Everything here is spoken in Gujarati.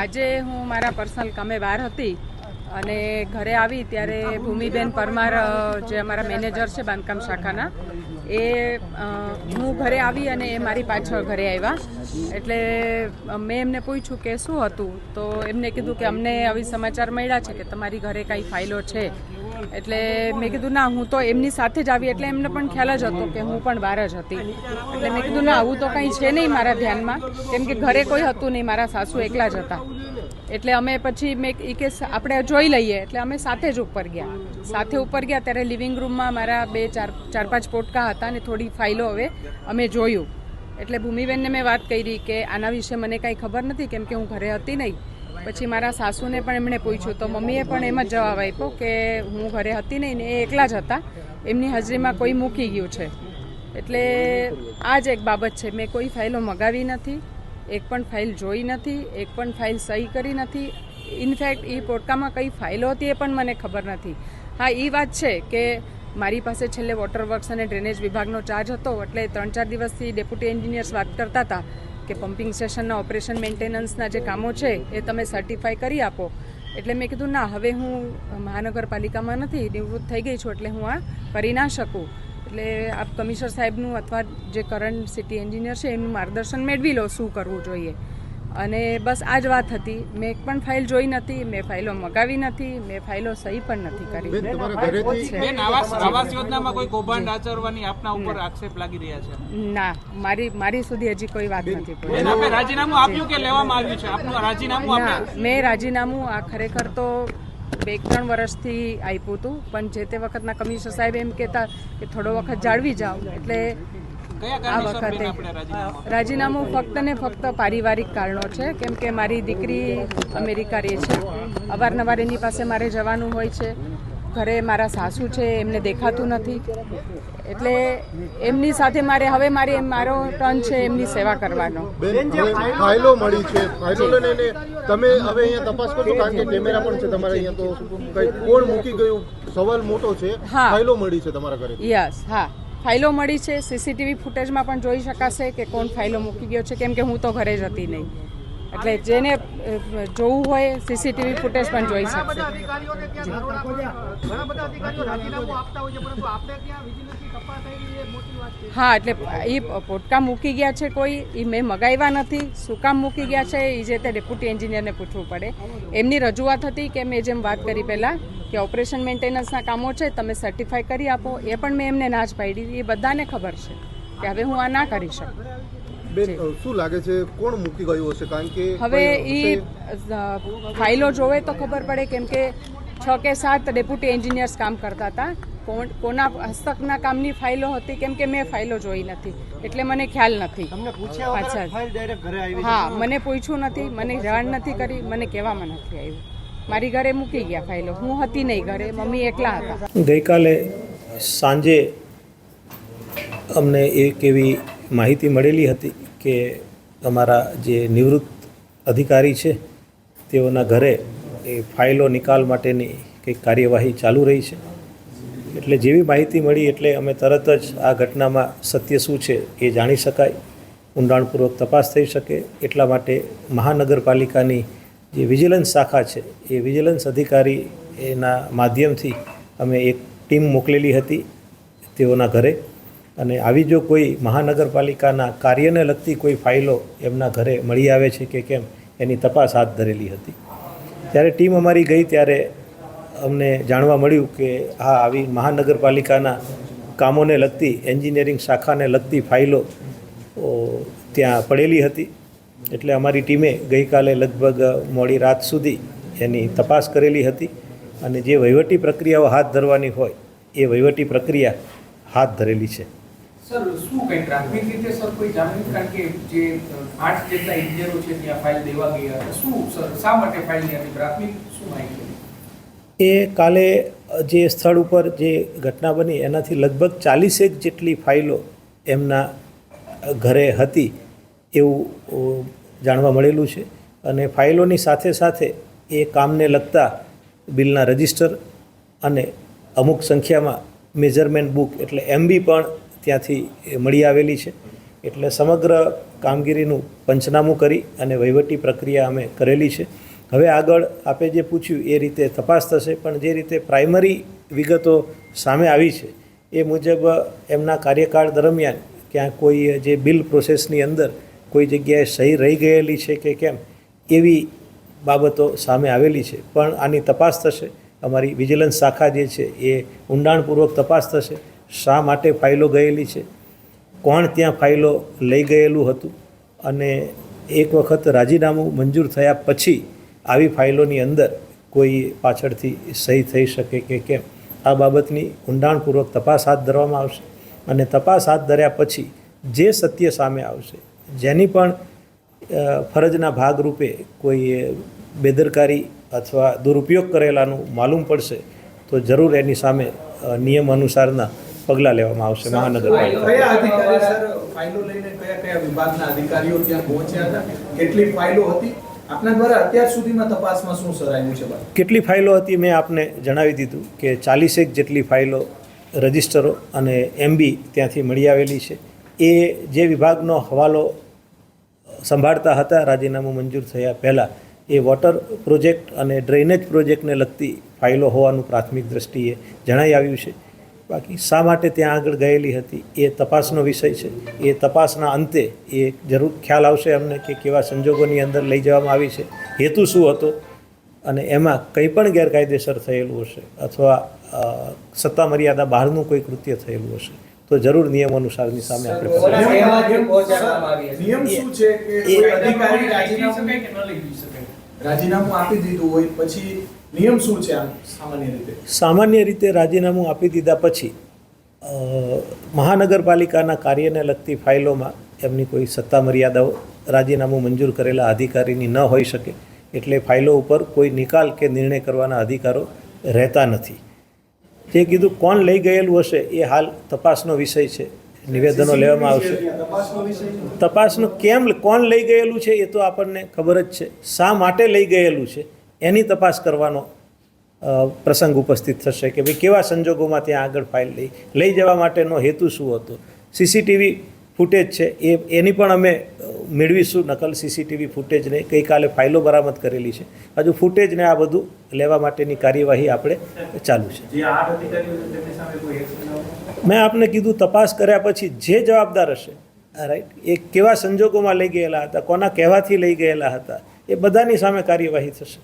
આજે હું મારા પર્સનલ કામે બહાર હતી અને ઘરે આવી ત્યારે ભૂમિબેન પરમાર જે અમારા મેનેજર છે બાંધકામ શાખાના એ હું ઘરે આવી અને એ મારી પાછળ ઘરે આવ્યા એટલે મેં એમને પૂછ્યું કે શું હતું તો એમને કીધું કે અમને આવી સમાચાર મળ્યા છે કે તમારી ઘરે કાંઈ ફાઇલો છે એટલે મેં કીધું ના હું તો એમની સાથે જ આવી એટલે એમને પણ ખ્યાલ જ હતો કે હું પણ બહાર જ હતી એટલે મેં કીધું ના આવું તો કંઈ છે નહીં મારા ધ્યાનમાં કેમ કે ઘરે કોઈ હતું નહીં મારા સાસુ એકલા જ હતા એટલે અમે પછી મેં કે આપણે જોઈ લઈએ એટલે અમે સાથે જ ઉપર ગયા ત્યારે લિવિંગ રૂમમાં મારા ચાર પાંચ પોટકા હતા અને થોડી ફાઇલો હવે અમે જોયું એટલે ભૂમિબેનને મેં વાત કરી કે આના વિશે મને કાંઈ ખબર નથી કેમ કે હું ઘરે હતી નહીં પછી મારા સાસુને પણ એમણે પૂછ્યું તો મમ્મીએ પણ એમ જ જવાબ આપ્યો કે હું ઘરે હતી નહીં ને એ એકલા જ હતા એમની હાજરીમાં કોઈ મૂકી ગયું છે એટલે આ જ એક બાબત છે મેં કોઈ ફાઇલો મગાવી નથી એક પણ ફાઇલ જોઈ નથી એક પણ ફાઇલ સહી કરી નથી ઇનફેક્ટ એ પોટકામાં કઈ ફાઇલો હતી એ પણ મને ખબર નથી હા એ વાત છે કે મારી પાસે છેલ્લે વોટર વર્ક્સ અને ડ્રેનેજ વિભાગનો ચાર્જ હતો એટલે 3-4 દિવસથી ડેપ્યુટી એન્જિનિયર્સ વાત કરતા હતા કે પમ્પિંગ સ્ટેશનના ઓપરેશન મેન્ટેનન્સના જે કામો છે એ તમે સર્ટિફાઈ કરી આપો એટલે મેં કીધું ના હવે હું મહાનગરપાલિકામાં નથી નિવૃત્ત થઈ ગઈ છું એટલે હું આ કરી ના શકું એટલે આપ કમિશનર સાહેબનું અથવા જે કરંટ સિટી એન્જિનિયર છે એનું માર્ગદર્શન મેળવી લો શું કરવું જોઈએ અને બસ આ જ વાત હતી મેં એક પણ ફાઇલ જોઈ નથી મેં ફાઇલો મગાવી નથી મેં ફાઇલો સહી પણ નથી કરી ના મારી સુધી હજી કોઈ વાત નથી મેં રાજીનામું આ ખરેખર તો 2-3 વર્ષથી આપ્યું હતું પણ જે તે વખતના કમિશનર સાહેબ એમ કહેતા કે થોડો વખત જાળવી જાઓ એટલે આ વખતે રાજીનામું ફક્ત ને ફક્ત પારિવારિક કારણો છે કેમ કે મારી દીકરી અમેરિકા રહે છે અવારનવાર એની પાસે મારે જવાનું હોય છે ઘરે મારા સાસુ છે એમને દેખાતું નથી એટલે એમની સાથે મારો ટર્ન છે એમની સેવા કરવાનો ફાઇલો મળી છે ફાઇલો લઈને તમે હવે અહીંયા તપાસ કરશો કારણ કે કેમેરા પણ છે તમારે અહીંયા તો કોણ મૂકી ગયું સવાલ મોટો છે ફાઇલો મળી છે તમારા ઘરે યસ હા ફાઇલો મળી છે સીસીટીવી ફૂટેજમાં પણ જોઈ શકાશે કે કોણ ફાઇલો મૂકી ગયો છે કેમ કે હું તો ઘરે જ હતી નહીં એટલે જેને જોવું હોય સીસીટીવી ફૂટેજ પણ જોઈ શકશે હા એટલે એ પોટકા મૂકી ગયા છે કોઈ એ મેં મગાવ્યા નથી શું કામ મૂકી ગયા છે એ જે તે ડેપ્યુટી એન્જિનિયરને પૂછવું પડે એમની રજૂઆત હતી કે મેં જેમ વાત કરી પહેલાં કે ઓપરેશન મેન્ટેનન્સના કામો છે તમે સર્ટિફાઈ કરી આપો એ પણ મેં એમને ના જ પાડી એ બધાને ખબર છે કે હવે હું આ ના કરી શકું બેન શું લાગે છે કોણ મૂકી ગયું હશે કારણ કે હવે એ ફાઇલો જોવે તો ખબર પડે કેમ કે 6 કે 7 ડેપ્યુટી એન્જિનિયર્સ કામ કરતા હતા કોના હસ્તકના કામની ફાઇલો હતી કેમ કે મેં ફાઇલો જોઈ નથી એટલે મને ખ્યાલ નથી હા મને પૂછ્યું નથી મને જાણ નથી કરી મને કહેવામાં નથી આવ્યું મારી ઘરે મૂકી ગયા ફાઇલો હું હતી નહીં ઘરે મમ્મી એકલા હતા ગઈકાલે સાંજે અમને એક એવી માહિતી મળેલી હતી કે અમારા જે નિવૃત્ત અધિકારી છે તેઓના ઘરે એ ફાઇલો નિકાલ માટેની કંઈક કાર્યવાહી ચાલુ રહી છે એટલે જેવી માહિતી મળી એટલે અમે તરત જ આ ઘટનામાં સત્ય શું છે એ જાણી શકાય ઊંડાણપૂર્વક તપાસ થઈ શકે એટલા માટે મહાનગરપાલિકાની જે વિજિલન્સ શાખા છે એ વિજિલન્સ અધિકારી એના માધ્યમથી અમે એક ટીમ મોકલેલી હતી તેઓના ઘરે અને આવી જો કોઈ મહાનગરપાલિકાના કાર્યને લગતી કોઈ ફાઇલો એમના ઘરે મળી આવે છે કે કેમ એની તપાસ હાથ ધરેલી હતી ત્યારે ટીમ અમારી ગઈ ત્યારે અમને જાણવા મળ્યું કે હા આવી મહાનગરપાલિકાના કામોને લગતી એન્જિનિયરિંગ શાખાને લગતી ફાઇલો ત્યાં પડેલી હતી એટલે અમારી ટીમે ગઈકાલે લગભગ મોડી રાત સુધી એની તપાસ કરેલી હતી અને જે વહીવટી પ્રક્રિયાઓ હાથ ધરવાની હોય એ વહીવટી પ્રક્રિયા હાથ ધરેલી છે સર શું કઈ પ્રાથમિક રીતે સર કોઈ જાણ્યું કારણ કે જે 8 જેટલા ઇન્જિનિયરો છે ત્યાં ફાઇલ દેવા ગયા શું સર શા માટે ફાઇલ નથી પ્રાથમિક શું માહિતી એ કાલે જે સ્થળ ઉપર જે ઘટના બની એનાથી લગભગ 40 જેટલી ફાઇલો એમના ઘરે હતી એવું જાણવા મળેલું છે અને ફાઇલોની સાથે સાથે એ કામને લગતા બિલના રજિસ્ટર અને અમુક સંખ્યામાં મેઝરમેન્ટ બુક એટલે MB પણ ત્યાંથી મળી આવેલી છે એટલે સમગ્ર કામગીરીનું પંચનામું કરી અને વહીવટી પ્રક્રિયા અમે કરેલી છે. હવે આગળ આપે જે પૂછ્યું એ રીતે તપાસ થશે, પણ જે રીતે પ્રાઇમરી વિગતો સામે આવી છે એ મુજબ એમના કાર્યકાળ દરમિયાન ક્યાંક કોઈ જે બિલ પ્રોસેસની અંદર કોઈ જગ્યાએ સહી રહી ગયેલી છે કે કેમ એવી બાબતો સામે આવેલી છે. પણ આની તપાસ થશે. અમારી વિજિલન્સ શાખા જે છે એ ઊંડાણપૂર્વક તપાસ થશે. શા માટે ફાઇલો ગયેલી છે, કોણ ત્યાં ફાઇલો લઈ ગયેલું હતું, અને એક વખત રાજીનામું મંજૂર થયા પછી આવી ફાઇલોની અંદર કોઈ પાછળથી સહી થઈ શકે કે કેમ, આ બાબતની ઊંડાણપૂર્વક તપાસ હાથ ધરવામાં આવશે. અને તપાસ હાથ ધર્યા પછી જે સત્ય સામે આવશે, જેની પણ ફરજના ભાગરૂપે કોઈ બેદરકારી અથવા દુરુપયોગ કરેલાનું માલુમ પડશે તો જરૂર એની સામે નિયમ અનુસારના પગલાં લેવામાં આવશે. મહાનગરપાલિકા કયા અધિકારી સર ફાઇલો લઈને કયા વિભાગના અધિકારીઓ ત્યાં પહોંચ્યા હતા, કેટલી ફાઇલો હતી આપના દ્વારા અત્યાર સુધીમાં તપાસમાં શું સર આવ્યું છે? કેટલી ફાઇલો હતી મેં આપને જણાવી દીધું કે 40 જેટલી ફાઇલો, રજિસ્ટરો અને MB ત્યાંથી મળી આવેલી છે. એ જે વિભાગનો હવાલો સંભાળતા હતા રાજીનામું મંજૂર થયા પહેલાં, એ વોટર પ્રોજેક્ટ અને ડ્રેનેજ પ્રોજેક્ટને લગતી ફાઇલો હોવાનું પ્રાથમિક દ્રષ્ટિએ જણાઈ આવ્યું છે. બાકી શા માટે ત્યાં આગળ ગયેલી હતી એ તપાસનો વિષય છે. એ તપાસના અંતે એ જરૂર ખ્યાલ આવશે અમને કે કેવા સંજોગોની અંદર લઈ જવામાં આવી છે, હેતુ શું હતો, અને એમાં કંઈ પણ ગેરકાયદેસર થયેલું હશે અથવા સત્તા મર્યાદા બહારનું કોઈ કૃત્ય થયેલું હશે તો જરૂર નિયમ અનુસારની સામે આપણે નિયમ શું છે કે કોઈ અધિકારી રાજીનામું આપી દીધું હોય પછી નિયમ શું છે આમ સામાન્ય રીતે? સામાન્ય રીતે રાજીનામું આપી દીધા પછી મહાનગરપાલિકાના કાર્યને લગતી ફાઇલોમાં એમની કોઈ સત્તા મર્યાદાઓ રાજીનામું મંજૂર કરેલા અધિકારીની ન હોઈ શકે, એટલે ફાઇલો ઉપર કોઈ નિકાલ કે નિર્ણય કરવાના અધિકારો રહેતા નથી. જે કીધું કોણ લઈ ગયેલું હશે એ હાલ તપાસનો વિષય છે, નિવેદનો લેવામાં આવશે. તપાસનું કેમ કોણ લઈ ગયેલું છે એ તો આપણને ખબર જ છે. શા માટે લઈ ગયેલું છે એની તપાસ કરવાનો પ્રસંગ ઉપસ્થિત થશે કે ભાઈ કેવા સંજોગોમાં ત્યાં આગળ ફાઇલ લઈ જવા માટેનો હેતુ શું હતો. CCTV ફૂટેજ છે એની પણ અમે મેળવીશું નકલ. CCTV ફૂટેજને ગઈકાલે ફાઇલો બરામદ કરેલી છે. હજુ ફૂટેજને આ બધું લેવા માટેની કાર્યવાહી આપણે ચાલુ છે. મેં આપને કીધું તપાસ કર્યા પછી જે જવાબદાર હશે, રાઈટ, એ કેવા સંજોગોમાં લઈ ગયેલા હતા, કોના કહેવાથી લઈ ગયેલા હતા, એ બધાની સામે કાર્યવાહી થશે.